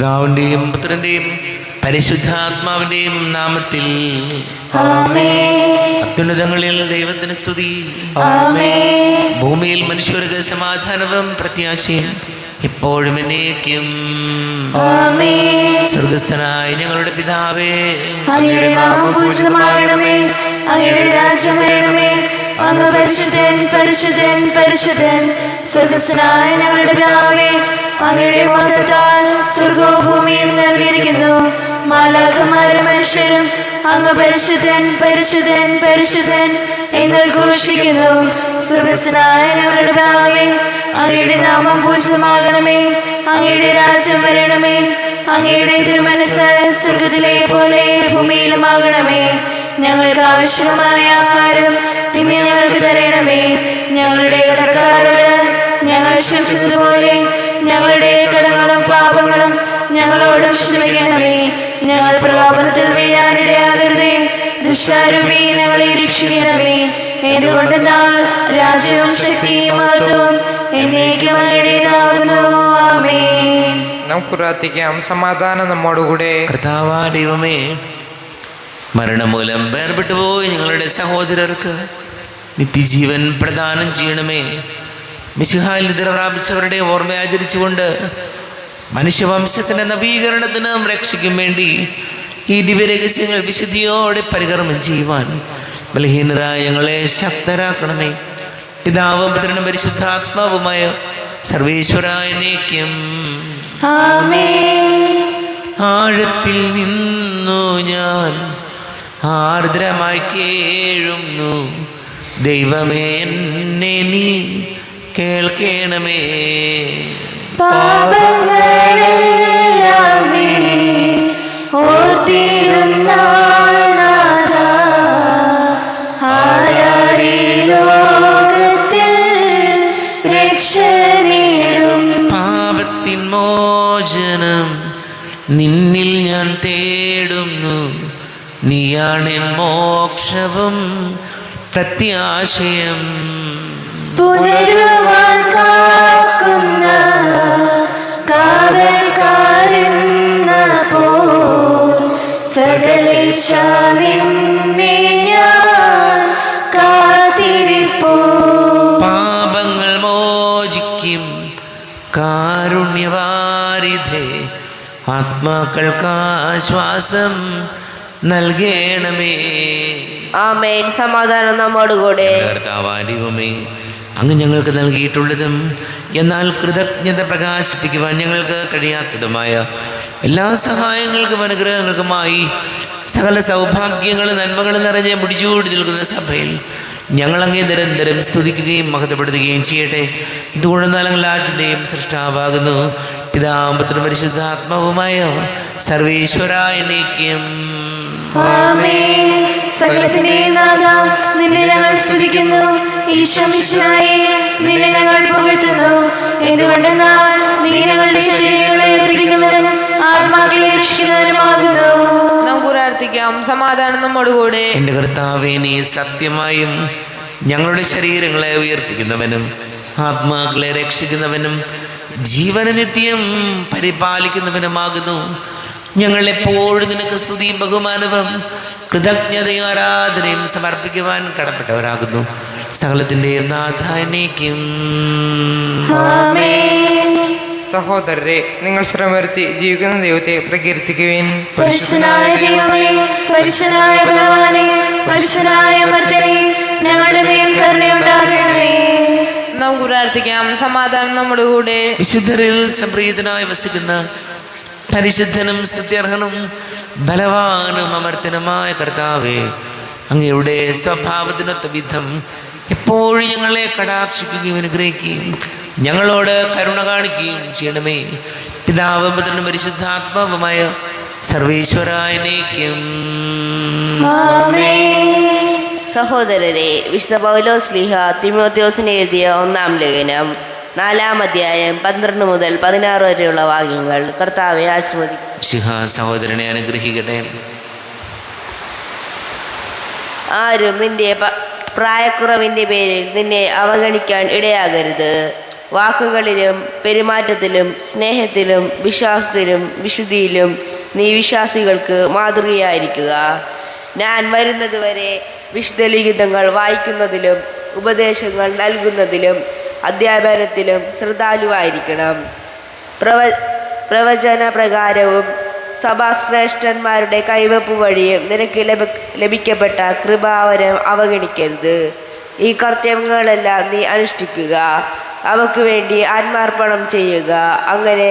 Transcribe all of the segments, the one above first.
പിതാവിന്റെയും പുത്രന്റെയും പരിശുദ്ധാത്മാവിന്റെയും നാമത്തിൽ ആമേൻ. അത്യുന്നതങ്ങളിൽ ദൈവത്തിന് സ്തുതി. ആമേൻ. ഭൂമിയിൽ മനുഷ്യർക്ക് സമാധാനവും പ്രത്യാശയും ഇപ്പോഴും എന്നേക്കും. ആമേൻ. സ്വർഗസ്ഥനായ ഞങ്ങളുടെ പിതാവേ, അങ്ങയുടെ നാമം പൂജിതമാകണമേ. അങ്ങയുടെ രാജ്യം വരണമേ. അങ്ങ് പരിശുദ്ധൻ പരിശുദ്ധൻ പരിശുദ്ധൻ. സ്വർഗസ്ഥനായ ഞങ്ങളുടെ പിതാവേ, അങ്ങയുടെ മഹത്വത്താൽ സ്വർഗവും ഭൂമിയും നിറഞ്ഞിരിക്കുന്നു. മാലാഖമാരും മനുഷ്യരും അങ്ങ് പരിശുദ്ധൻ പരിശുദ്ധൻ പരിശുദ്ധൻ എന്ന് ഘോഷിക്കുന്നു. സ്വർഗസ്ഥനായ ഞങ്ങളുടെ പിതാവേ, അങ്ങയുടെ നാമം പൂജിതമാകണമേ. അങ്ങയുടെ രാജ്യം വരണമേ. അങ്ങയുടെ തിരുമനസ്സ് സ്വർഗത്തിലെ പോലെ ഭൂമിയിലുമാകണമേ. ഞങ്ങൾക്ക് ആവശ്യമായ ആഹാരം ഇന്ന് ഞങ്ങൾക്ക് തരണമേ. ഞങ്ങളുടെ കടക്കാരോട് ഞങ്ങൾ ക്ഷമിച്ചതുപോലെ ഞങ്ങളുടെ കടങ്ങളും പാപങ്ങളും ഞങ്ങളോടും ക്ഷമിക്കണമേ. ഞങ്ങൾ പ്രലോഭനത്തിൽ വീഴാനിടയാകരുതേ. ദുഷ്ടാരൂപി ഞങ്ങളെ രക്ഷിക്കണമേ. എന്തുകൊണ്ടെന്നാൽ രാജ്യവും ശക്തിയും മഹത്വവും എന്നേക്കും അങ്ങയുടേതാകുന്നു. ആമേൻ. നമുക്ക് പ്രാർത്ഥിക്കാം. സമാധാനം നമ്മോടുകൂടെ. കർത്താവായ ദൈവമേ, മരണം മൂലം വേർപെട്ടുപോയി ഞങ്ങളുടെ സഹോദരർക്ക് നിത്യജീവൻ പ്രദാനം ചെയ്യണമേ. മിശിഹായിൽ നിദ്ര പ്രാപിച്ചവരുടെ ഓർമ്മ ആചരിച്ചുകൊണ്ട് മനുഷ്യവംശത്തിൻ്റെ നവീകരണത്തിനും രക്ഷയ്ക്കും വേണ്ടി ഈ ദിവ്യരഹസ്യങ്ങൾ വിശുദ്ധിയോടെ പരികർമ്മം ചെയ്യുവാൻ ബലഹീനരായ ഞങ്ങളെ ശക്തരാക്കണമേ. പിതാവും പുത്രനും പരിശുദ്ധാത്മാവുമായ സർവേശ്വരായ എന്നേക്കും. ആമേൻ. ആഴത്തിൽ നിന്നു ഞാൻ ആർദ്രമായി കേഴുന്നു. ദൈവമേ, എന്നെ നീ കേൾക്കണമേ. പാപങ്ങളെല്ലാം നീ ഓർത്തിരുന്നാൽ നാഥാ, ആരാരീ ലോകത്തിൽ രക്ഷ നേടും. പാപത്തിൻ മോചനം നിന്നിൽ ഞാൻ തേടുന്നു. നീയാണെൻ മോക്ഷവും പ്രത്യാശയം. പുനരുവാൻ കാക്കുന്ന കാവൽക്കാരെന്ന പോൽ സകലേശാ നിന്നെ ഞാൻ കാത്തിരിപ്പൂ. പാപങ്ങൾ മോചിക്കും കാരുണ്യവാരിധേ, ആത്മാക്കൾക്ക് ആശ്വാസം നൽകണമേ. ആമേൻ. സമാധാനം നമ്മോടുകൂടെ. കർത്താവാദിവമേ, അങ്ങ് ഞങ്ങൾക്ക് നൽകിയിട്ടുള്ളതും എന്നാൽ കൃതജ്ഞത പ്രകാശിപ്പിക്കുവാൻ ഞങ്ങൾക്ക് കഴിയാത്തതുമായ എല്ലാ സഹായങ്ങൾക്കും അനുഗ്രഹങ്ങൾക്കുമായി സകല സൗഭാഗ്യങ്ങളും നന്മകളും നിറഞ്ഞ് മുടിച്ചൂടി നിൽക്കുന്ന സഭയിൽ ഞങ്ങളങ്ങേ നിരന്തരം സ്തുതിക്കുകയും മഹത്വപ്പെടുത്തുകയും ചെയ്യട്ടെ. ഇതുകൊണ്ടെന്നാൽ എല്ലാറ്റിൻ്റെയും സൃഷ്ടാവാകുന്നു പിതാവും പുത്രനും പരിശുദ്ധാത്മാവുമായ സർവേശ്വരായ എന്നേക്കും. ആമേൻ. സകലത്തിന്റെയും നാഥാ, നിന്നെ ഞങ്ങൾ സ്തുതിക്കുന്നു. ഈശോമിശിഹായേ, നിന്നെ ഞങ്ങൾ പുകഴ്ത്തുന്നു. എന്തുകൊണ്ടെന്നാൽ നീ ഞങ്ങളുടെ ശരീരങ്ങളെ ഏൽപ്പിക്കുന്നവനും ആത്മാക്കളെ രക്ഷിക്കുന്നവനുമാകുന്നു. നമുക്ക് പ്രാർത്ഥിക്കാം. സമാധാനം നമ്മോടുകൂടെ. എൻ്റെ കർത്താവേ, നീ സത്യമായും ഞങ്ങളുടെ ശരീരങ്ങളെ ഉയർപ്പിക്കുന്നവനും ആത്മാക്കളെ രക്ഷിക്കുന്നവനും ജീവനെ നിത്യം പരിപാലിക്കുന്നവനുമാകുന്നു. ഞങ്ങളെപ്പോഴും നിനക്ക് സ്തുതിയും ബഹുമാനവും കൃതജ്ഞതയും ആരാധനയും സമർപ്പിക്കുവാൻ കടപ്പെട്ടവരാകുന്നു. സകലത്തിൻ്റെയും നാഥാനേക്കും. ആമേൻ. സഹോദരരെ, നിങ്ങൾ ശ്രമവരുത്തി ജീവിക്കുന്ന ദൈവത്തെ പ്രകീർത്തിക്കുവിൻ. പരിശുദ്ധനായ ദൈവമേ, പരിശുദ്ധനായ ബലവാനേ, പരിശുദ്ധനായ അമർത്യനേ, ഞങ്ങളുടെ മേൽ കരുണയുണ്ടാകണമേ. നമുക്ക് പ്രാർത്ഥിക്കാം. സമാധാനം നമ്മോടുകൂടെ. വിശുദ്ധരിൽ സംപ്രീതനായി വസിക്കുന്ന പരിശുദ്ധനും സ്തുത്യർഹനും ബലവാനും അമർത്യനുമായ കർത്താവേ, അങ്ങയുടെ സ്വഭാവത്തിനൊത്ത വിധം എപ്പോഴും ഞങ്ങളെ കടാക്ഷിക്കുകയും അനുഗ്രഹിക്കുകയും ഞങ്ങളോട് കരുണ കാണിക്കുകയും ചെയ്യണമേ. പിതാവും പുത്രനും പരിശുദ്ധാത്മാവുമായ സർവേശ്വരായ എന്നേക്കും. ആമേൻ. സഹോദരരെ, വിശുദ്ധ പൗലോസ് ശ്ലീഹ തിമോഥെയോസിന് എഴുതിയ 1-ാം ലേഖനം 4-ാം അധ്യായം 12 മുതൽ 16 വരെയുള്ള വാക്യങ്ങൾ കർത്താവെ ആശീർവദിക്കും. മിശിഹാ സഹോദരനെ അനുഗ്രഹിക്കട്ടെ. ആരും നിന്റെ പ്രായക്കുറവിൻ്റെ പേരിൽ നിന്നെ അവഗണിക്കാൻ ഇടയാകരുത്. വാക്കുകളിലും പെരുമാറ്റത്തിലും സ്നേഹത്തിലും വിശ്വാസത്തിലും വിശുദ്ധിയിലും നീ വിശ്വാസികൾക്ക് മാതൃകയായിരിക്കുക. ഞാൻ വരുന്നതുവരെ വിശുദ്ധ ലിഖിതങ്ങൾ വായിക്കുന്നതിലും ഉപദേശങ്ങൾ നൽകുന്നതിലും അധ്യാപനത്തിലും ശ്രദ്ധാലുവായിരിക്കണം. പ്രവചന പ്രകാരവും സഭാശ്രേഷ്ഠന്മാരുടെ കൈവപ്പ് വഴിയും നിനക്ക് ലഭിക്കപ്പെട്ട കൃപാവരം അവഗണിക്കരുത്. ഈ കർത്തവ്യങ്ങളെല്ലാം നീ അനുഷ്ഠിക്കുക, അവക്ക് വേണ്ടി ആത്മാർപ്പണം ചെയ്യുക. അങ്ങനെ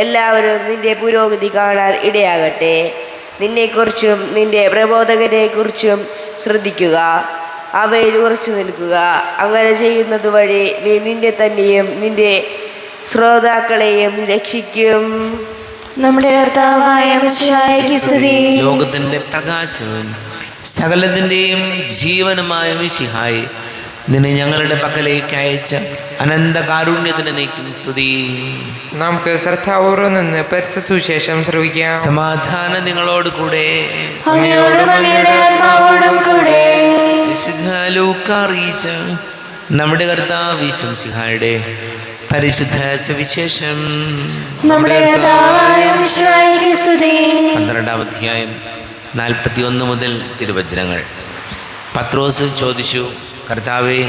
എല്ലാവരും നിന്റെ പുരോഗതി കാണാൻ ഇടയാകട്ടെ. നിന്നെക്കുറിച്ചും നിന്റെ പ്രബോധകരെക്കുറിച്ചും ശ്രദ്ധിക്കുക, അവയിൽ ഉറച്ചു നിൽക്കുക. അങ്ങനെ ചെയ്യുന്നത് വഴി നീ നിന്നെ തന്നെയും നിന്റെ ശ്രോതാക്കളെയും രക്ഷിക്കും. നമ്മുടെ കർത്താവായ മിശിഹായ്ക്ക് സ്തുതി. ലോകത്തിന്റെ പ്രകാശവും സകലത്തിന്റെയും ജീവനുമായ മിശിഹായി, നിന്നെ ഞങ്ങളുടെ പക്കലേക്ക് അയച്ച അനന്ത കാരുണ്യത്തിന് നീക്കും സ്തുതി. നമുക്ക് ശ്രദ്ധാപൂർവ്വം നിന്ന് പരിശുദ്ധ സുവിശേഷം ശ്രവിക്കാം. സമാധാനം നിങ്ങളോട് കൂടെ. അങ്ങയോടും അങ്ങയുടെ ആത്മാവോടും കൂടെ. വിശുദ്ധ ലൂക്കാ അറിയിച്ച നമ്മുടെ കർത്താവ് യേശു മിശിഹായുടെ പരിശുദ്ധ സുവിശേഷം. നമ്മുടെ കർത്താവായ മിശിഹായ്ക്ക് സ്തുതി. 12-ാം അധ്യായം 41 മുതൽ തിരുവചനങ്ങൾ. പത്രോസ് ചോദിച്ചു, കർത്താവേ,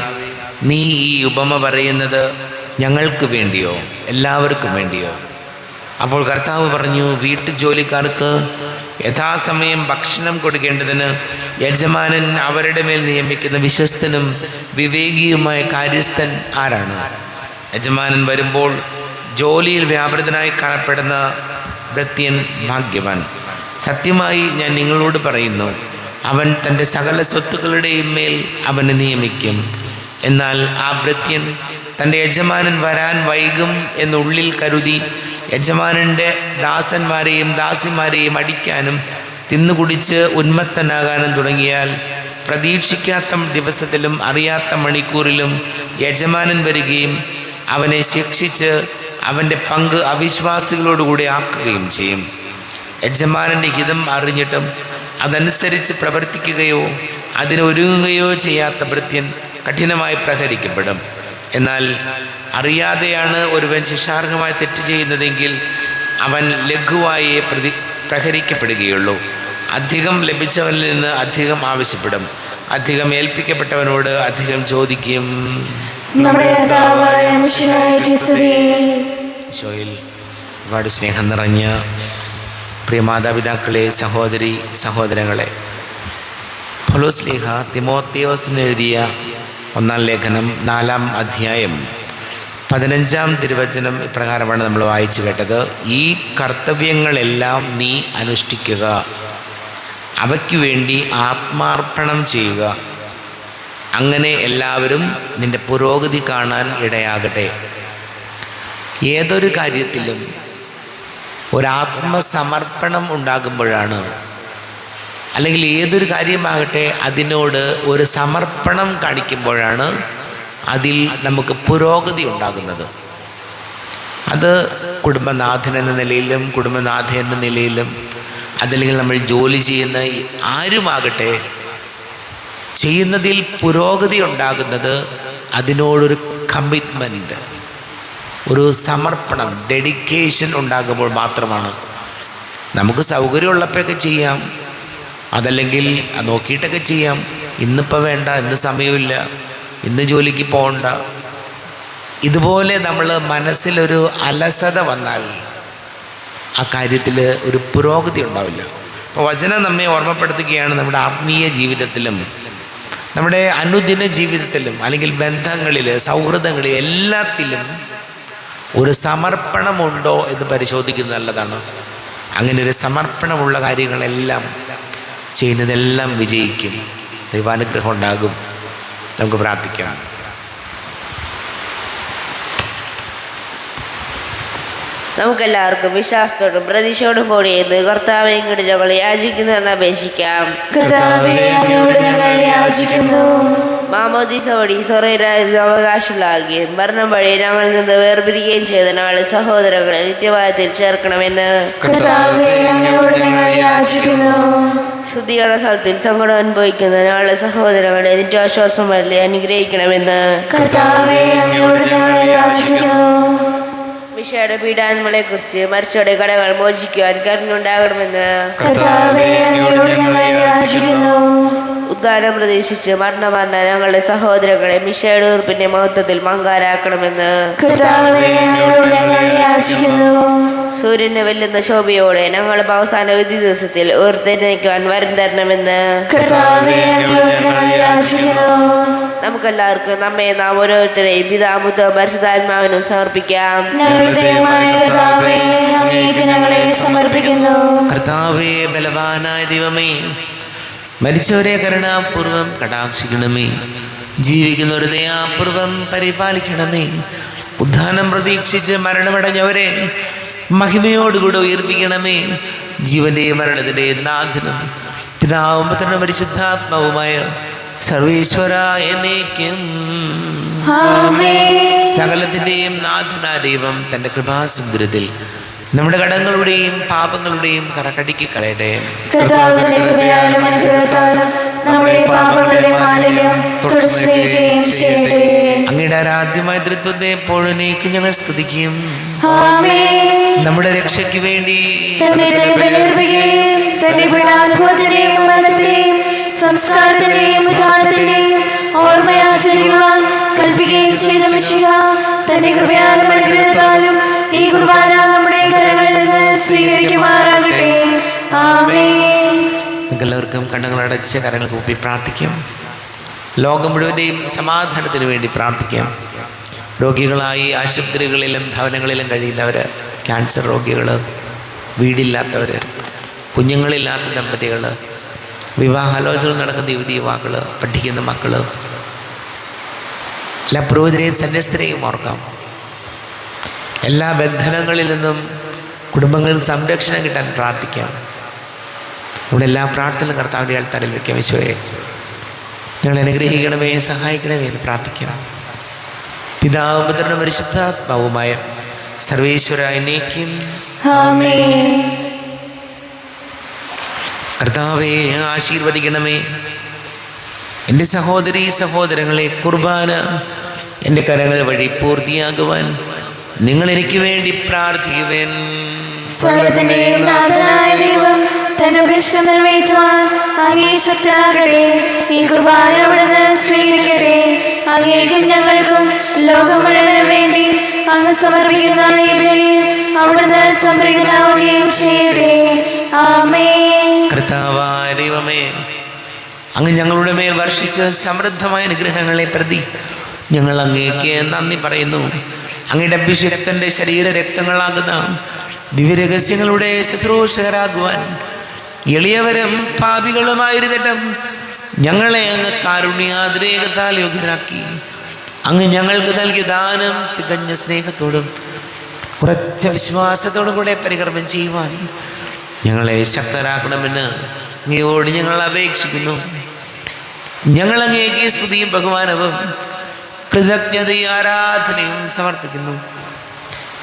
നീ ഈ ഉപമ പറയുന്നത് ഞങ്ങൾക്ക് വേണ്ടിയോ എല്ലാവർക്കും വേണ്ടിയോ? അപ്പോൾ കർത്താവ് പറഞ്ഞു, വീട്ടുജോലിക്കാർക്ക് യഥാസമയം ഭക്ഷണം കൊടുക്കേണ്ടതിന് യജമാനൻ അവരുടെ മേൽ നിയമിക്കുന്ന വിശ്വസ്തനും വിവേകിയുമായ കാര്യസ്ഥൻ ആരാണ്? യജമാനൻ വരുമ്പോൾ ജോലിയിൽ വ്യാപൃതനായി കാണപ്പെടുന്ന ഭൃത്യൻ ഭാഗ്യവാൻ. സത്യമായി ഞാൻ നിങ്ങളോട് പറയുന്നു, അവൻ തൻ്റെ സകല സ്വത്തുക്കളുടെയും മേൽ അവനെ നിയമിക്കും. എന്നാൽ ആ ഭൃത്യൻ തൻ്റെ യജമാനൻ വരാൻ വൈകും എന്നുള്ളിൽ കരുതി യജമാനൻ്റെ ദാസന്മാരെയും ദാസിമാരെയും അടിക്കാനും തിന്നുകുടിച്ച് ഉന്മത്തനാകാനും തുടങ്ങിയാൽ പ്രതീക്ഷിക്കാത്ത ദിവസത്തിലും അറിയാത്ത മണിക്കൂറിലും യജമാനൻ വരികയും അവനെ ശിക്ഷിച്ച് അവൻ്റെ പങ്ക് അവിശ്വാസികളോടുകൂടി ആക്കുകയും ചെയ്യും. യജമാനൻ്റെ ഹിതം അറിഞ്ഞിട്ടും അതനുസരിച്ച് പ്രവർത്തിക്കുകയോ അതിനൊരുങ്ങുകയോ ചെയ്യാത്ത ഭൃത്യൻ കഠിനമായി പ്രഹരിക്കപ്പെടും. എന്നാൽ അറിയാതെയാണ് ഒരുവൻ ശിക്ഷാർഹമായി തെറ്റ് ചെയ്യുന്നതെങ്കിൽ അവൻ ലഘുവായി പ്രഹരിക്കപ്പെടുകയുള്ളൂ. അധികം ലഭിച്ചവനിൽ നിന്ന് അധികം ആവശ്യപ്പെടും, അധികം ഏൽപ്പിക്കപ്പെട്ടവനോട് അധികം ചോദിക്കും. നമ്മുടെ കർത്താവായ മിശിഹായ്ക്ക് സ്തുതി. ഈശോയിൽ ഒരുപാട് സ്നേഹം നിറഞ്ഞ പ്രിയ മാതാപിതാക്കളെ, സഹോദരി സഹോദരങ്ങളെ, പൗലോസ് ശ്ലീഹ തിമോത്തിയോസിന് എഴുതിയ 1-ാം ലേഖനം 4-ാം അധ്യായം 15-ാം തിരുവചനം ഇപ്രകാരമാണ് നമ്മൾ വായിച്ചു കേട്ടത്. ഈ കർത്തവ്യങ്ങളെല്ലാം നീ അനുഷ്ഠിക്കുക, അവയ്ക്കു വേണ്ടി ആത്മാർപ്പണം ചെയ്യുക. അങ്ങനെ എല്ലാവരും നിന്റെ പുരോഗതി കാണാൻ ഇടയാകട്ടെ. ഏതൊരു കാര്യത്തിലും ഒരാത്മസമർപ്പണം ഉണ്ടാകുമ്പോഴാണ്, അല്ലെങ്കിൽ ഏതൊരു കാര്യമാകട്ടെ അതിനോട് ഒരു സമർപ്പണം കാണിക്കുമ്പോഴാണ് അതിൽ നമുക്ക് പുരോഗതി ഉണ്ടാകുന്നത്. അത് കുടുംബനാഥൻ എന്ന നിലയിലും കുടുംബനാഥ എന്ന നിലയിലും അതല്ലെങ്കിൽ നമ്മൾ ജോലി ചെയ്യുന്ന ആരുമാകട്ടെ, ചെയ്യുന്നതിൽ പുരോഗതി ഉണ്ടാകുന്നത് അതിനോടൊരു കമ്മിറ്റ്മെൻറ്റ്, ഒരു സമർപ്പണം, ഡെഡിക്കേഷൻ ഉണ്ടാകുമ്പോൾ മാത്രമാണ്. നമുക്ക് സൗകര്യമുള്ളപ്പോഴൊക്കെ ചെയ്യാം, അതല്ലെങ്കിൽ നോക്കിയിട്ടൊക്കെ ചെയ്യാം. ഇന്നിപ്പോൾ വേണ്ട, ഇന്ന് സമയമില്ല, ഇന്ന് ജോലിക്ക് പോകണ്ട. ഇതുപോലെ നമ്മൾ മനസ്സിലൊരു അലസത വന്നാൽ ആ കാര്യത്തിൽ ഒരു പുരോഗതി ഉണ്ടാവില്ല. അപ്പോൾ വചനം നമ്മെ ഓർമ്മപ്പെടുത്തുകയാണ്, നമ്മുടെ ആത്മീയ ജീവിതത്തിലും നമ്മുടെ അനുദിന ജീവിതത്തിലും അല്ലെങ്കിൽ ബന്ധങ്ങളിൽ, സൗഹൃദങ്ങളിൽ, എല്ലാത്തിലും ഒരു സമർപ്പണമുണ്ടോ എന്ന് പരിശോധിക്കുന്നത് നല്ലതാണ്. അങ്ങനെ ഒരു സമർപ്പണമുള്ള കാര്യങ്ങളെല്ലാം ചെയ്യുന്നതെല്ലാം വിജയിക്കും, ദൈവാനുഗ്രഹം ഉണ്ടാകും. നമുക്ക് പ്രാർത്ഥിക്കാം. നമുക്കെല്ലാവർക്കും വിശ്വാസത്തോടും പ്രതീക്ഷയോടും കൂടി എന്ന് കർത്താവെ ഇങ്ങോട്ട് ഞങ്ങൾ യാചിക്കുന്നതെന്ന് അപേക്ഷിക്കാം. കർത്താവേ, അങ്ങയോട് ഞങ്ങൾ യാചിക്കുന്നു. മാമോദീസ വഴി സ്വർഗ്ഗരാജ്യത്തിന് അവകാശികളാകുകയും മരണം വഴി ഞങ്ങളിൽ നിന്ന് വേർപിരിക്കുകയും ചെയ്ത നാളെ സഹോദരങ്ങളെ നിത്യമായി തിരിച്ചേർക്കണമെന്ന് കർത്താവേ, അങ്ങയോട് ഞങ്ങൾ യാചിക്കുന്നു. ശുദ്ധീകരണ സ്ഥലത്തിൽ സങ്കടം അനുഭവിക്കുന്ന ഞങ്ങളുടെ സഹോദരങ്ങളെ നിന്റെ ആശ്വാസം വരലി അനുഗ്രഹിക്കണമെന്ന് കർത്താവേ, അങ്ങയോട് ഞങ്ങൾ യാചിക്കുന്നു. മിശയുടെ പീഡാന്മകളെ കുറിച്ച് മരിച്ചവരുടെ കടകൾ മോചിക്കുവാൻ കരുണയുണ്ടാകണമെന്ന് കർത്താവേ, അങ്ങയോട് ഞങ്ങൾ യാചിക്കുന്നു. ഉദ്ധാനം പ്രതീക്ഷിച്ച് മരണമരണ ഞങ്ങളുടെ സഹോദരങ്ങളെ മിശയുടെ ഉറപ്പിന്റെ മഹത്വത്തിൽ മങ്കാരാക്കണമെന്ന് കർത്താവേ, അങ്ങയോട് ഞങ്ങൾ യാചിക്കുന്നു. സൂര്യനെ വെല്ലുന്ന ശോഭയോടെ ഞങ്ങളുടെ അവസാന വിധി ദിവസത്തിൽ ഉയർത്തെഴുന്നേൽക്കുവാൻ വരം തരണമെന്ന് കർത്താവേ, അങ്ങയോട് ഞങ്ങൾ യാചിക്കുന്നു. നമുക്കെല്ലാവർക്കും നാം ഓരോരുത്തരെയും പിതാമുത്തം പരിശുദ്ധാത്മാവിനും സമർപ്പിക്കാം. ഞങ്ങളുടെ ദൈവമായ കർത്താവേ, അങ്ങേക്ക് ഞങ്ങളെ സമർപ്പിക്കുന്നു. കർത്താവേ, ബലവാനായ ദൈവമേ, മരിച്ചവരെ കരുണാപൂർവം കടാക്ഷിക്കണമേ, ജീവിക്കുന്നവരെ ദയാപൂർവം പരിപാലിക്കണമേ, ഉദ്ധാനം പ്രതീക്ഷിച്ച് മരണമടഞ്ഞവരെ മഹിമയോടുകൂടെ ഉയർപ്പിക്കണമേ. ജീവന്റെയും മരണത്തിന്റെയും നാഥനും പിതാവും പുത്രനും പരിശുദ്ധാത്മാവുമായ സർവേശ്വര എന്നേക്കും ആമേൻ. സകലത്തിന്റെയും നാഥനായ ദൈവം തന്റെ കൃപാസമുദ്രത്തിൽ നമ്മുടെ കടങ്ങളുടെയും പാപങ്ങളുടെയും കറകടിക്ക് കളയട്ടെ. കർത്താവിന്റെ കൃപയാലും അനുഗ്രഹത്താലും നമ്മുടെ പാപങ്ങളുടെ മാലിന്യം തുടച്ചുനീക്കുകയും ചെയ്യട്ടെ. അങ്ങയുടെ ആരാധ്യമായ തൃത്വത്തെ എപ്പോഴേക്കും ഞങ്ങൾ സ്തുതിക്കും. ആമേൻ. നമ്മുടെ രക്ഷയ്ക്ക് വേണ്ടി തന്നെ ബലിയർപ്പിക്കുകയും തന്റെ പീഡാനുഭവത്തിന്റെയും മരണത്തിന്റെയും സംസ്കാരത്തിന്റെയും ഉദ്ധാനത്തിന്റെയും ഓർമ്മയാചരിക്കുവാൻ കൽപ്പിക്കുകയും ചെയ്ത മിശിഹ തന്റെ കൃപയാലും അനുഗ്രഹത്താലും ഈ കുർബാന നമ്മുടെ കരങ്ങളിൽ നിന്ന് സ്വീകരിക്കുമാറാകട്ടെ. ആമേൻ. എല്ലാവർക്കും കണ്ണുകളടച്ച് കരങ്ങൾ കൂപ്പി പ്രാർത്ഥിക്കാം. ലോകം മുഴുവൻ്റെയും സമാധാനത്തിന് വേണ്ടി പ്രാർത്ഥിക്കാം. രോഗികളായി ആശുപത്രികളിലും ഭവനങ്ങളിലും കഴിയുന്നവർ, ക്യാൻസർ രോഗികൾ, വീടില്ലാത്തവർ, കുഞ്ഞുങ്ങളില്ലാത്ത ദമ്പതികൾ, വിവാഹാലോചന നടക്കുന്ന യുവതി യുവാക്കൾ, പഠിക്കുന്ന മക്കൾ, എല്ലാ പുരോഹിതരെയും സന്യസ്തരെയും ഓർക്കാം. എല്ലാ ബന്ധനങ്ങളിൽ നിന്നും കുടുംബങ്ങൾക്ക് സംരക്ഷണം കിട്ടാൻ പ്രാർത്ഥിക്കാം. നമ്മുടെ എല്ലാ പ്രാർത്ഥനകളും കർത്താവിൻ്റെ ആൾത്താരിൽ വയ്ക്കാം. ഈശോയെ, ഞങ്ങൾ അനുഗ്രഹിക്കണമേ, സഹായിക്കണമേ എന്ന് പ്രാർത്ഥിക്കാം. പിതാവും പുത്രനും പരിശുദ്ധാത്മാവുമായ സർവേശ്വര എന്നേക്കും ആമേൻ. കർത്താവെ ആശീർവദിക്കണമേ. എൻ്റെ സഹോദരീ സഹോദരങ്ങളെ, കുർബാന എൻ്റെ കരങ്ങൾ വഴി പൂർത്തിയാകുവാൻ നിങ്ങൾ എനിക്ക് വേണ്ടി പ്രാർത്ഥിക്കുവേൻ. സകലത്തിന്റെയും നാഥനായ ദൈവം തന്റെ അഭിഷ്ടം നിറവേറ്റുവാൻ അങ്ങേ ശക്തനാകട്ടെ. ഈ കുർബാന അവിടുന്ന് സ്വീകരിക്കട്ടെ. അങ്ങേക്കും ഞങ്ങൾക്കും ലോകം മുഴുവനും വേണ്ടി അങ്ങ് സമർപ്പിക്കുന്ന ഈ ബലിയിൽ അവിടുന്ന് സംപ്രീതനാവുകയും ചെയ്യട്ടെ. ആമേൻ. കർത്താവായ ദൈവമേ, അങ്ങ് ഞങ്ങളുടെ മേൽ വർഷിച്ച സമൃദ്ധമായ അനുഗ്രഹങ്ങളെ പ്രതി ഞങ്ങൾ അങ്ങേക്ക് നന്ദി പറയുന്നു. അങ്ങയുടെ അഭിഷിക്തന്റെ ശരീര രക്തങ്ങളാകുന്ന ദിവ്യരഹസ്യങ്ങളുടെ ശുശ്രൂഷകരാകുവാൻ എളിയവരും പാപികളുമായിരുന്നിട്ടും ഞങ്ങളെ അങ്ങ് കാരുണ്യാതിരേകത്താൽ യോഗ്യരാക്കി. അങ്ങ് ഞങ്ങൾക്ക് നൽകിയ ദാനം തികഞ്ഞ സ്നേഹത്തോടും ഉറച്ച വിശ്വാസത്തോടും കൂടെ പരികർമ്മം ചെയ്യുവാൻ ഞങ്ങളെ ശക്തരാക്കണമെന്ന് അങ്ങയോട് ഞങ്ങൾ അപേക്ഷിക്കുന്നു. ഞങ്ങൾ അങ്ങേക്ക് സ്തുതിയും ബഹുമാനവും കൃതജ്ഞതയും ആരാധനയും സമർപ്പിക്കുന്നു,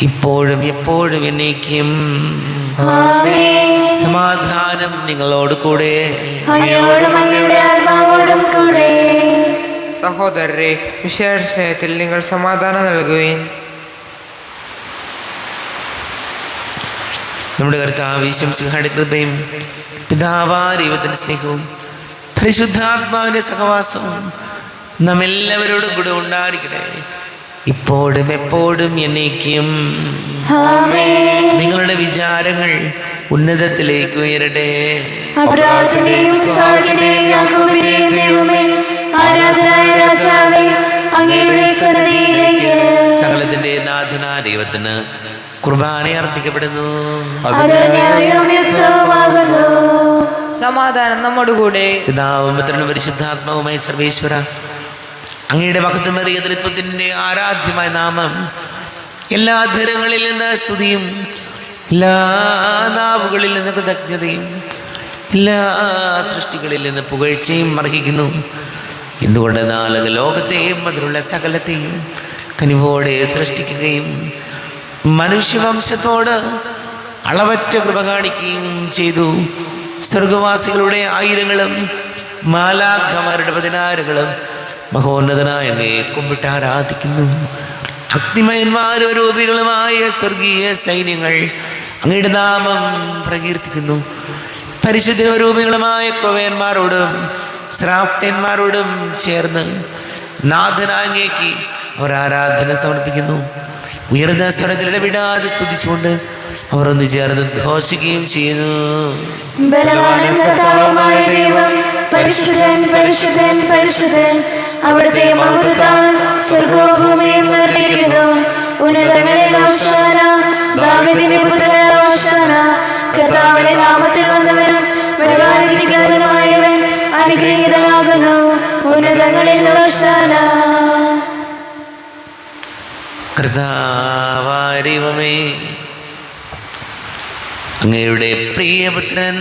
ഇപ്പോഴും എപ്പോഴും എന്നേക്കും. ആമേൻ. സമാധാനം നിങ്ങളോട് കൂടെ. അങ്ങയോടും അങ്ങയുടെ ആത്മാവോടും കൂടെ. സഹോദരരെ, മിശിഹായുടെ സ്നേഹത്തിൽ നിങ്ങൾ സമാധാനം നൽകുകയും നമ്മുടെ കർത്താവ് ഈശോമിശിഹായുടെ കൃപയും പിതാവായ ദൈവത്തിന്റെ സ്നേഹവും പരിശുദ്ധാത്മാവിന്റെ സഹവാസവും നമ്മെല്ലാവരോടും കൂടെ ഉണ്ടായിരിക്കട്ടെ, ഇപ്പോഴും എപ്പോഴും എന്നേക്കും. ആമേൻ. നിങ്ങളുടെ വിചാരങ്ങൾ ഉന്നതത്തിലേക്ക് ഉയരട്ടെ. അബ്രാഹത്തിന്റെയും ഇസ്ഹാക്കിന്റെയും യാക്കോബിന്റെയും ദൈവമേ, ആരാധനായ രാജാവേ, അങ്ങയുടെ സന്നിധിയിലേക്ക് സകലത്തിന്റെ നാഥനായ ദൈവത്തിന് കുർബാന അർപ്പിക്കപ്പെടുന്നു. അത് ന്യായവും യുക്തവുമാകുന്നു. സമാധാനം നമ്മോടുകൂടെ. പിതാവും പുത്രനും പരിശുദ്ധാത്മാവുമായ സർവേശ്വര, അങ്ങയുടെ മഹത്വമേറിയ ത്രിത്വത്തിന്റെ ആരാധ്യമായ നാമം എല്ലാ ധരങ്ങളിൽ നിന്ന് സ്തുതിയും എല്ലാ നാവുകളിൽ നിന്ന് കൃതജ്ഞതയും എല്ലാ സൃഷ്ടികളിൽ നിന്ന് പുകഴ്ചയും അർഹിക്കുന്നു. എന്തുകൊണ്ടെന്നാൽ അങ്ങ് ലോകത്തെയും അതിലുള്ള സകലത്തെയും കനിവോടെ സൃഷ്ടിക്കുകയും മനുഷ്യവംശത്തോട് അളവറ്റ കൃപ കാണിക്കുകയും ചെയ്തു. സ്വർഗവാസികളുടെ ആയിരങ്ങളും മാലാഖമാരുടെ പതിനായിരങ്ങളും മഹോന്നതനായ അങ്ങയെ കുമ്പിട്ട് ആരാധിക്കുന്നു. ഭക്തിമയന്മാരും രൂപികളുമായ സ്വർഗീയ സൈന്യങ്ങൾ അങ്ങയുടെ നാമം പ്രകീർത്തിക്കുന്നു. പരിശുദ്ധ രൂപികളുമായ ക്രൊവേന്മാരോടും ശ്രാപ്തന്മാരോടും ചേർന്ന് നാഥനായ അങ്ങേക്ക് അവർ ആരാധന സമർപ്പിക്കുന്നു. ഉയർന്ന സ്വരത്തിൽ ഇടപെടാതെ സ്തുതിച്ചുകൊണ്ട് അവർ ഒന്ന് ചേർന്ന് ഘോഷിക്കുകയും ചെയ്യുന്നു. ബലവാനും കർത്താവുമായ ദൈവം പരിശുദ്ധൻ പരിശുദ്ധൻ പരിശുദ്ധൻ. അവിടുത്തെ മഹത്വത്താൽ സ്വർഗ്ഗവും ഭൂമിയും നിറഞ്ഞിരിക്കുന്നു. ഉന്നതങ്ങളിൽ ഹോശാന, ദാവീദിന്റെ പുത്രനായ ഹോശാന. കർത്താവിന്റെ നാമത്തിൽ വന്നവനും വരാനിരിക്കുന്നവനുമായവൻ അനുഗ്രഹീതനാകുന്നു. ഉന്നതങ്ങളിൽ ഹോശാന. കർത്താവാരിവമേ, അങ്ങയുടെ പ്രിയപുത്രൻ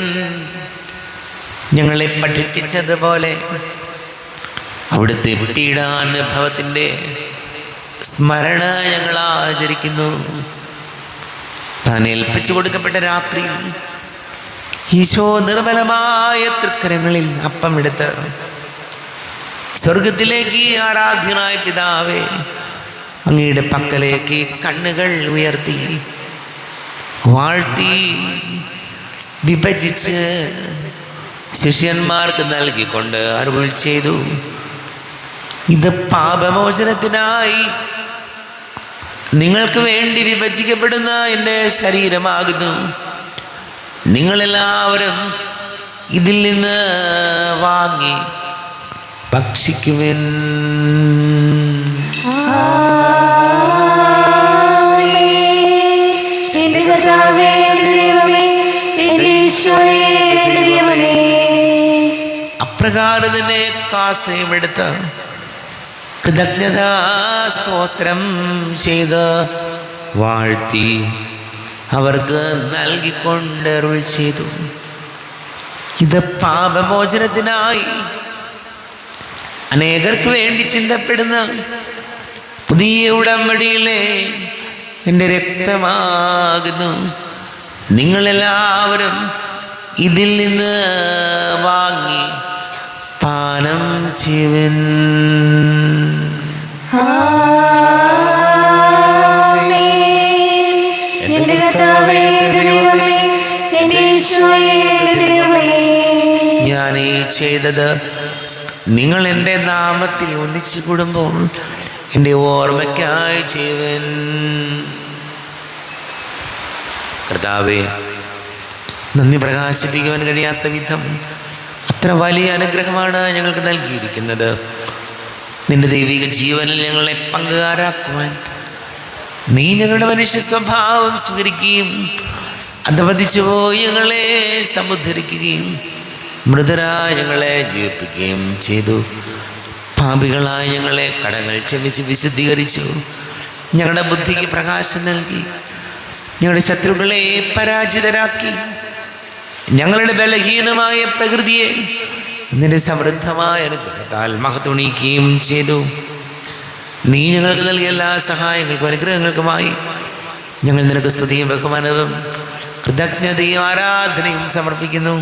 ഞങ്ങളെ പഠിപ്പിച്ചതുപോലെ അവിടുത്തെ പീഡാനുഭവത്തിൻ്റെ സ്മരണ ഞങ്ങൾ ആചരിക്കുന്നു. താൻ ഏൽപ്പിച്ചു കൊടുക്കപ്പെട്ട രാത്രി ഈശോ നിർമ്മലമായ തൃക്കരങ്ങളിൽ അപ്പമെടുത്ത് സ്വർഗത്തിലേക്ക് ആരാധ്യനായ പിതാവേ അങ്ങയുടെ പക്കലേക്ക് കണ്ണുകൾ ഉയർത്തി വാഴ്ത്തി വിഭജിച്ച് ശിഷ്യന്മാർക്ക് നൽകിക്കൊണ്ട് അരുൾ ചെയ്തു, ഇത് പാപമോചനത്തിനായി നിങ്ങൾക്ക് വേണ്ടി വിഭജിക്കപ്പെടുന്ന എൻ്റെ ശരീരമാകുന്നു. നിങ്ങളെല്ലാവരും ഇതിൽ നിന്ന് വാങ്ങി ഭക്ഷിക്കുവിൻ. അപ്രകാരം തന്നെ കാസയുമെടുത്ത് കൃതജ്ഞതാ സ്തോത്രം ചെയ്ത് വാഴ്ത്തി അവർക്ക് നൽകിക്കൊണ്ടരുൾ ചെയ്തു, ഇത് പാപമോചനത്തിനായി അനേകർക്ക് വേണ്ടി ചിന്തപ്പെടുന്ന പുതിയ ഉടമ്പടിയിലെ എൻ്റെ രക്തമാകുന്നു. നിങ്ങളെല്ലാവരും ഇതിൽ നിന്ന് വാങ്ങി പാനം ചെയ്യുവിൻ. ഞാൻ ഈ ചെയ്തത് നിങ്ങൾ എൻ്റെ നാമത്തിൽ ഒന്നിച്ചു കൂടുമ്പോൾ എൻ്റെ ഓർമ്മയ്ക്കായി ചെയ്യുവൻ. കർത്താവേ, നന്ദി പ്രകാശിപ്പിക്കുവാൻ കഴിയാത്ത വിധം അത്ര വലിയ അനുഗ്രഹമാണ് ഞങ്ങൾക്ക് നൽകിയിരിക്കുന്നത്. നിന്റെ ദൈവിക ജീവനിൽ ഞങ്ങളെ പങ്കുകാരാക്കുവാൻ നീ ഞങ്ങളുടെ മനുഷ്യ സ്വഭാവം സ്വീകരിക്കുകയും അധപതിച്ചു പോയി ഞങ്ങളെ സമുദ്ധരിക്കുകയും മൃതരായ ഞങ്ങളെ ജീവിപ്പിക്കുകയും ചെയ്തു. പാപികളായ ഞങ്ങളെ കടങ്ങൾ ക്ഷമിച്ച് വിശുദ്ധീകരിച്ചു. ഞങ്ങളുടെ ബുദ്ധിക്ക് പ്രകാശം നൽകി. ഞങ്ങളുടെ ശത്രുക്കളെ പരാജിതരാക്കി. ഞങ്ങളുടെ ബലഹീനമായ പ്രകൃതിയെ നിന്റെ സമൃദ്ധമായ അനുഗ്രഹത്താൽ മഹത്വണിക്കുകയും ചെയ്തു. നീ ഞങ്ങൾക്ക് നൽകിയ എല്ലാ സഹായങ്ങൾക്കും അനുഗ്രഹങ്ങൾക്കുമായി ഞങ്ങൾ നിനക്ക് സ്തുതിയും ബഹുമാനവും കൃതജ്ഞതയും ആരാധനയും സമർപ്പിക്കുന്നു,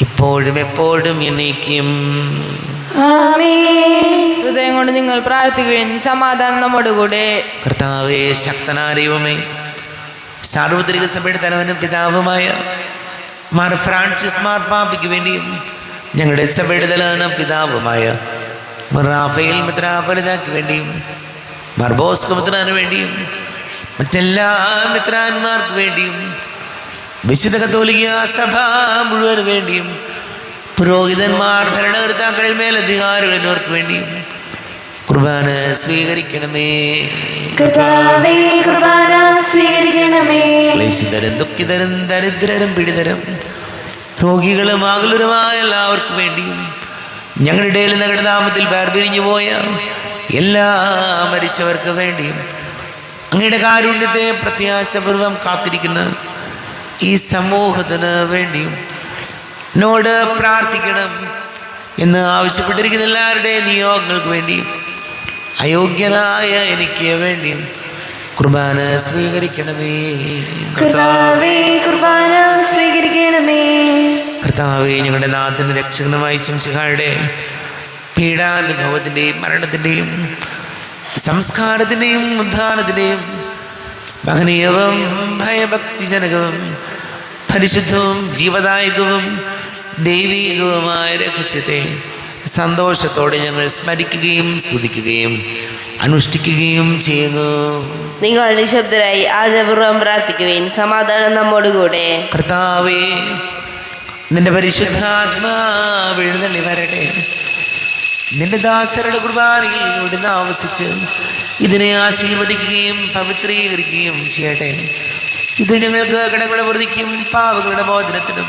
ഇപ്പോഴും എപ്പോഴും എന്നേക്കും. ഹൃദയം കൊണ്ട് നിങ്ങൾ പ്രാർത്ഥിക്കുകയും സമാധാനം നമ്മോടുകൂടെ. കർത്താവേ, ശക്തനായ ദൈവമേ, സാർവത്രിക സഭയുടെ തലവനും പിതാവുമായ മാർ ഫ്രാൻസിസ് മാർപ്പാപ്പയ്ക്ക് വേണ്ടിയും ഞങ്ങളുടെ സഭയുടെ തലവനും പിതാവുമായ മാർ റാഫേൽ മെത്രാപ്പൊലീത്തായ്ക്ക് വേണ്ടിയും മാർ ബോസ്കോ മെത്രാന് വേണ്ടിയും മറ്റെല്ലാ മെത്രാന്മാർക്ക് വേണ്ടിയും വിശുദ്ധ കത്തോലിക്ക സഭ മുഴുവന് വേണ്ടിയും പുരോഹിതന്മാർ, ഭരണകർത്താക്കൾ, മേലധികാരികൾ എന്നിവർക്ക് വേണ്ടിയും കുർബാന സ്വീകരിക്കണമേ. കർത്താവേ, കുർബാന സ്വീകരിക്കണമേ. ക്ലേശിതരും ദുഃഖിതരും ദരിദ്രരും പീഡിതരും രോഗികളും ആകുലരുമായ എല്ലാവർക്കും വേണ്ടിയും ഞങ്ങളുടെ ഇടയിൽ ഞങ്ങളുടെ നാമത്തിൽ വേർപിരിഞ്ഞു പോയ എല്ലാ മരിച്ചവർക്ക് വേണ്ടിയും അങ്ങയുടെ കാരുണ്യത്തെ പ്രത്യാശപൂർവം കാത്തിരിക്കുന്ന ഈ സമൂഹത്തിന് വേണ്ടിയും എന്നോട് പ്രാർത്ഥിക്കണം എന്ന് ആവശ്യപ്പെട്ടിരിക്കുന്ന എല്ലാവരുടെയും നിയോഗങ്ങൾക്ക് വേണ്ടിയും അയോഗ്യനായ എനിക്ക് വേണ്ടിയും കുർബാന സ്വീകരിക്കണമേ. കർത്താവേ, കുർബാന സ്വീകരിക്കണമേ. കർത്താവേ, ഞങ്ങളുടെ നാഥനും രക്ഷകനുമായ ശംസിഹായുടെ പീഡാനുഭവത്തിൻ്റെയും മരണത്തിൻ്റെയും സംസ്കാരത്തിൻ്റെയും ഉദ്ധാനത്തിൻ്റെയും മഹനീയവും ഭയഭക്തിജനകവും പരിശുദ്ധവും ജീവദായകവും ദൈവീകവുമായ രഹസ്യത്തെ സന്തോഷത്തോടെ ഞങ്ങൾ സ്മരിക്കുകയും സ്തുതിക്കുകയും അനുഷ്ഠിക്കുകയും ചെയ്യുന്നു. നിങ്ങൾ നിശബ്ദരായി ആദരപൂർവ്വം പ്രാർത്ഥിക്കുവേൻ. സമാധാനം നമ്മോടുകൂടെ. കർത്താവേ, നിന്റെ പരിശുദ്ധാത്മാവ് എഴുന്നള്ളി വരട്ടെ. നിന്റെ ദാസരുടെ കുർബാനയിൽ ഇവിടുന്ന് ആവസിച്ച് ഇതിനെ ആശീർവദിക്കുകയും പവിത്രീകരിക്കുകയും ചെയ്യട്ടെ. ഇത് ഞങ്ങൾക്ക് കടങ്ങളുടെ വൃദ്ധിക്കും പാവങ്ങളുടെ മോചനത്തിനും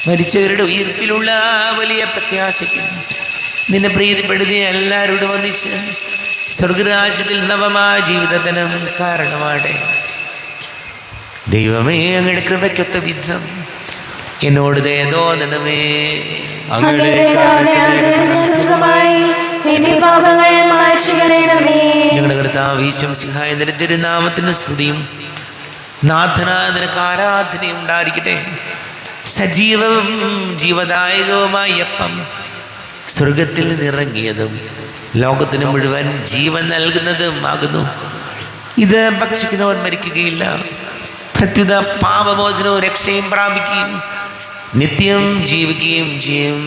മരിച്ചവരുടെ ഉയർപ്പിലുള്ള വലിയ പ്രത്യാശയ്ക്കും നിന്നെ പ്രീതിപ്പെടുത്തിയ എല്ലാവരോടും ഒന്നിച്ച് സ്വർഗരാജ്യത്തിൽ നവമായ ജീവിതത്തിനും കാരണമാട്ടെ. ദൈവമേ, അങ്ങയുടെ കൃപയ്ക്കൊത്ത വിധം എന്നോട് ദയ തോന്നണമേ. ഞങ്ങളുടെ കർത്താവ് ഈശോമിശിഹായ നിന്റെ തിരുനാമത്തിന് സ്തുതിയും നാഥനായ നിനക്ക് ആരാധനയും ഉണ്ടായിരിക്കട്ടെ. സജീവവും ജീവദായകവുമായ അപ്പം സ്വർഗത്തിൽ നിറങ്ങിയതും ലോകത്തിന് മുഴുവൻ ജീവൻ നൽകുന്നതും ആകുന്നു. ഇത് ഭക്ഷിക്കുന്നവൻ മരിക്കുകയില്ല, പ്രത്യുത പാപമോചനവും രക്ഷയും പ്രാപിക്കുകയും നിത്യം ജീവിക്കുകയും ചെയ്യും.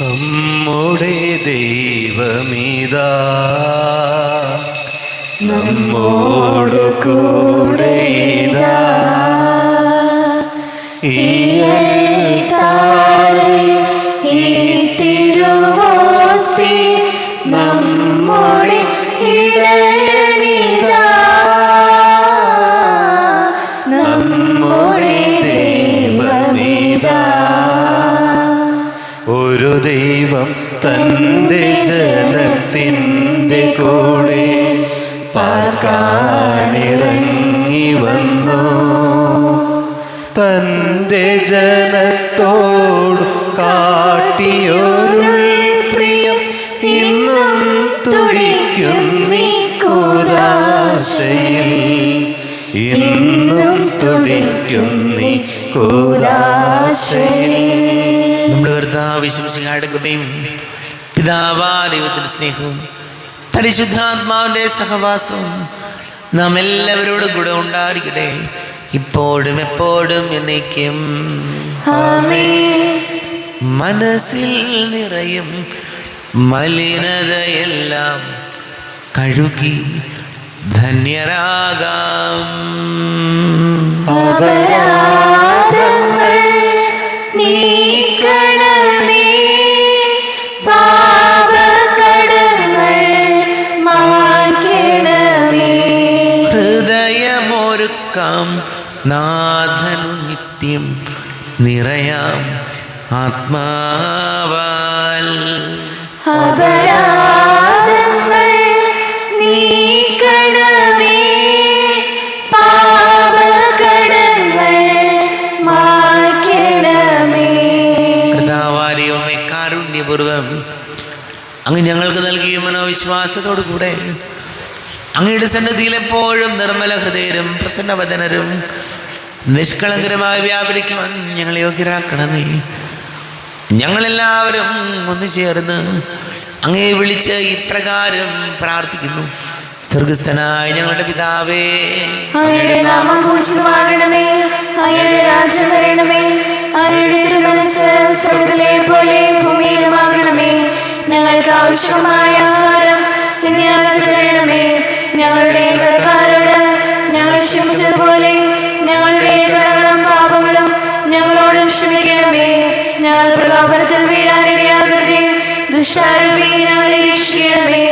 നമ്മുടെ ദൈവമിതാ നമ്മോട് കൂടെ ഇതാ, ഈ തിരുവോസ്തി നമ്മുടെ ഇടയനിതാ, നമ്മുടെ ദൈവമിതാ. ഒരു ദൈവം തൻ്റെ ജനത്തിൻ്റെ കൂടെ പാർക്കാനിറങ്ങി വന്നു. തൻ്റെ ജനത്തോട് കാട്ടിയൊരു പ്രിയം ഇന്നും തുടിക്കുന്നീ കൂദാശയിൽ, ഇന്നും തുടിക്കുന്നീ കൂദാശയിൽ. നമ്മുടെ കർത്താവ് യേശുമിശിഹായുടെ കൃപയും പിതാവായ ദൈവത്തിന്റെ സ്നേഹവും പരിശുദ്ധാത്മാവിന്റെ സഹവാസവും നാം എല്ലാവരോടും കൂടെ ഉണ്ടായിരിക്കട്ടെ, ഇപ്പോഴും എപ്പോഴും എന്നേക്കും. മനസ്സിൽ നിറയും മലിനതയെല്ലാം കഴുകി ധന്യരാകാം. അപരാധങ്ങൾ നീക്കണമേ, പാപകടങ്ങൾ മായ്ക്കണമേ. ഹൃദയമൊരുക്കാം നാഥൻ നിത്യം നിറയാം ആത്മാവാൽ. അപരാധങ്ങൾ നീക്കണമേ, പാപകടങ്ങൾ മായ്ക്കണമേ. കർത്താവാരിയോമേ, കാരുണ്യപൂർവം അങ്ങ് ഞങ്ങൾക്ക് നൽകിയ മനോവിശ്വാസത്തോടു കൂടെ അങ്ങയുടെ സന്നിധിയിൽ എപ്പോഴും നിർമ്മല ഹൃദയരും പ്രസന്നവദനരും നിഷ്കളങ്കരമായി വ്യാപരിക്കുവാൻ ഞങ്ങളെ യോഗ്യരാക്കണമേ. ഞങ്ങളെല്ലാവരും ഒന്നു ചേർന്ന് അങ്ങയെ വിളിച്ച് ഇപ്രകാരം പ്രാർത്ഥിക്കുന്നു. സ്വർഗസ്ഥനായ ഞങ്ങളുടെ പിതാവേ, അങ്ങയുടെ നാമം പൂജിതമാകണമേ, അങ്ങയുടെ രാജ്യം വരണമേ, അങ്ങയുടെ തിരുമനസ്സ് സ്വർഗ്ഗത്തിലെ പോലെ ഭൂമിയിലുമാകണമേ. ഞങ്ങൾക്ക് ആവശ്യമായ ആഹാരം ഇന്ന് ഞങ്ങൾക്ക് തരണമേ. ഞങ്ങളുടെ കടക്കാരോട് ഞങ്ങൾ ക്ഷമിച്ചതുപോലെ ഞങ്ങളുടെ കടങ്ങളും പാപങ്ങളും ഞങ്ങളോടും ക്ഷമിക്കണമേ. ഞങ്ങൾ പ്രലോഭനത്തിൽ വീഴാനിടയാകരുതേ, ദുഷ്ടാരൂപി ഞങ്ങളെ രക്ഷിക്കണമേ.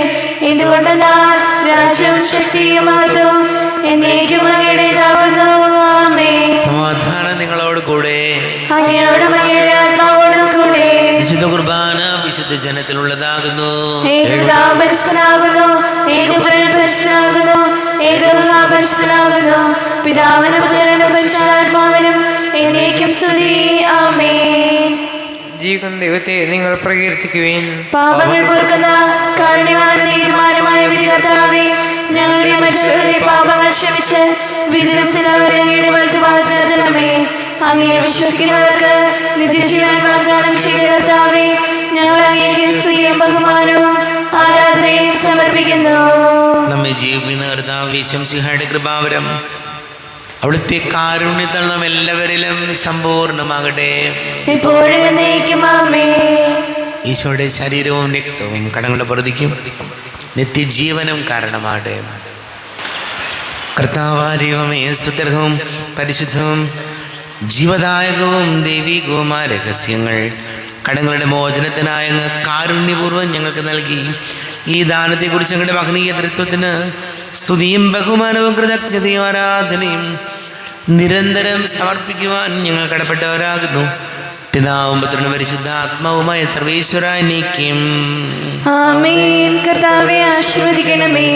എന്തുകൊണ്ടെന്നാൽ രാജ്യവും ശക്തിയും മഹത്വവും എന്നേക്കും അങ്ങയുടേതാകുന്നു. ആമേൻ. സമാധാനം നിങ്ങളോട് കൂടെ. അങ്ങയോടും അങ്ങയുടെ ആത്മാവോടും കൂടെ. വിശുദ്ധ കുർബാന വിശുദ്ധ ജനത്തിലുള്ളതാകുന്നു. ഏകപിതാവ് പരിശുദ്ധനാകുന്നു, ഏകപുത്രൻ പരിശുദ്ധനാകുന്നു, ഏകഗൃഹാ പരിശുദ്ധനാകുന്നു. പിതാവിനും പുത്രനും പരിശുദ്ധാത്മാവിനും എന്നേക്കും സ്തുതി. ആമേൻ. ജീവിക്കുന്ന ദൈവത്തെ നിങ്ങൾ പ്രകീർത്തിക്കുവിൻ. പാപങ്ങൾ പൊറുക്കുന്ന കാരുണ്യവാനും നീതിമാനുമായ വിധികർത്താവേ, ഞങ്ങളുടെ മരിച്ചവരുടെ പാപങ്ങൾ ക്ഷമിച്ച് വിധി ദിവസത്തിൽ അവരെ അങ്ങയുടെ വലത്തുഭാഗത്ത് നിർത്തണമേ. അങ്ങയെ വിശ്വസിക്കുന്നവർക്ക് നിത്യജീവൻ വാഗ്ദാനം ചെയ്ത കർത്താവേ, ഞങ്ങൾ അങ്ങേക്ക് സ്തുതിയും ബഹുമാനവും ആരാധനയും സമർപ്പിക്കുന്നു. നമ്മെ ജീവിക്കുന്ന കർത്താവ് ശംസിഹായുടെ കൃപാവരം അവിടുത്തെ കാരുണ്യത്താൽ നാം എല്ലാവരിലും സമ്പൂർണ്ണമാകട്ടെ. ഇപ്പോഴും എന്നേക്കും ആമേൻ. ഈശോയുടെ ശരീരവും രക്തവും കടങ്ങളുടെ പ്രതിക്കും നിത്യജീവനും കാരണമാകട്ടെ. കർത്താവാദൈവമേ, സ്തുത്യർഹവും പരിശുദ്ധവും ജീവദായകവും ദൈവികവുമായ രഹസ്യങ്ങൾ കടങ്ങളുടെ മോചനത്തിനായ അങ്ങ് കാരുണ്യപൂർവ്വം ഞങ്ങൾക്ക് നൽകി. ഈ ദാനത്തെക്കുറിച്ച് ഞങ്ങളുടെ മഹനീയ തൃത്വത്തിന് സ്തുതിയും ബഹുമാനവും കൃതജ്ഞതയും ആരാധനയും നിരന്തരം സമർപ്പിക്കുവാൻ ഞങ്ങൾ കടപ്പെട്ടവരാകുന്നു. പിതാവും പുത്രനും പരിശുദ്ധാത്മാവുമായ സർവേശ്വരായ നീക്കും. ആമേൻ. കർത്താവേ ആശീർവദിക്കണമേ.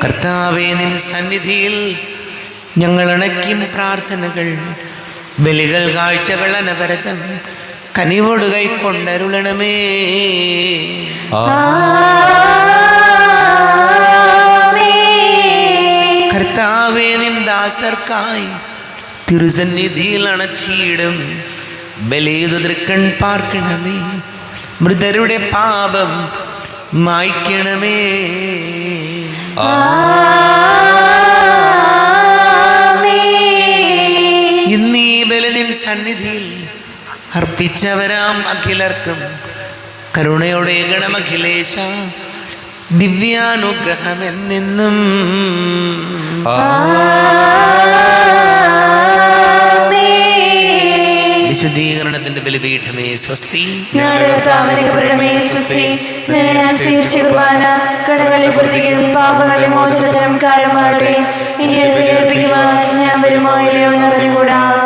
കർത്താവേ, നിൻ സന്നിധിയിൽ ഞങ്ങൾ അണയ്ക്കും പ്രാർത്ഥനകൾ, ബലികൾ, കാഴ്ചകൾ അനവരതം കനിവോട് കൈക്കൊണ്ടരുളണമേ. കർത്താവേ, നിൻ ദാസർക്കായി തിരുസന്നിധിയിൽ അണച്ചിടും ബലിതു തൃക്കൺ പാർക്കണമേ. മൃതരുടെ പാപം മായ്ക്കണമേ. ഇന്നീ ബലി നിൻ സന്നിധിയിൽ അർപ്പിച്ചവരാം അഖിലർക്കും കരുണയോടെ ഗണമഖിലേശ ദിവ്യാനുഗ്രഹമെന്നെന്നും. വിശുദ്ധീകരണത്തിന്റെ ബലിപീഠമേ സ്വസ്തി. ഞങ്ങളുടെ കർത്താവിന്റെ കൃപയുടമേ സ്വസ്തി. നിന്നെ ഞാൻ സ്വീകരിച്ച കുർബാന കടങ്ങളെ പൂർത്തിക്കും പാപങ്ങളെ മോചനത്തിനും കാരണമാകട്ടെ. ഇനി ഏൽപ്പിക്കുവാൻ ഞാൻ വരുമോ ഇല്ലയോ എന്നറിഞ്ഞുകൂടാ.